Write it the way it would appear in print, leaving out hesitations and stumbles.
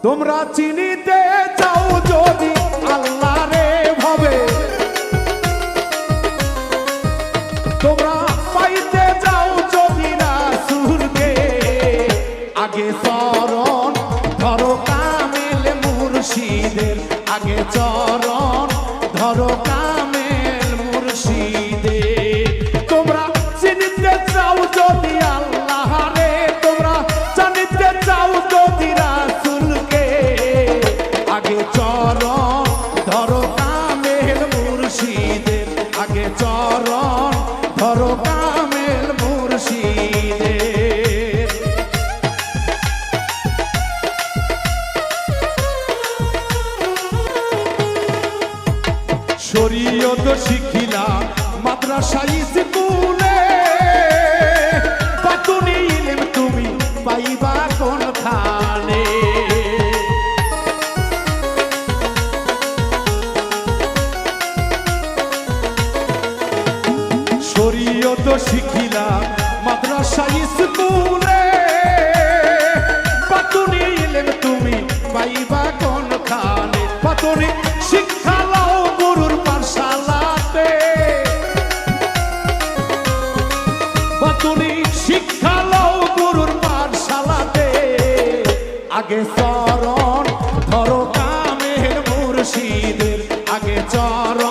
তোমরা চিনিতে চাও যদি আল্লাহ রে ভাবে, তোমরা পাইতে চাও যদি রাসূলকে, আগে চরণ ধরো কামেল মুর্শিদের, আগে চরণ ধরো কামেল মুর্শিদের। তোমরা চিনিতে চাও যদি আল্লাহ রে, তোমরা জানিতে চাও যদি রাসূলকে, আগে চরণ ধরো কামেল মুর্শিদের, আগে চরণ ধরো কামেল মুর্শিদের। শরীয়ত শিখিলা মাদ্রাসা স্কুলে, বাতুনি ইলম তুমি পাইবা কোনখানে। শরীয়ত শিখিলা মাদ্রাসা স্কুলে, বাতুনি ইলম তুমি পাইবা কোনখানে। বাতুনি শিক্ষা লাও গুরুর পাঠশালাতে, বাতুনি শিক্ষা লাও গুরুর পাঠশালাতে, আগে চরণ ধরো কামেল মুর্শিদের, আগে চরণ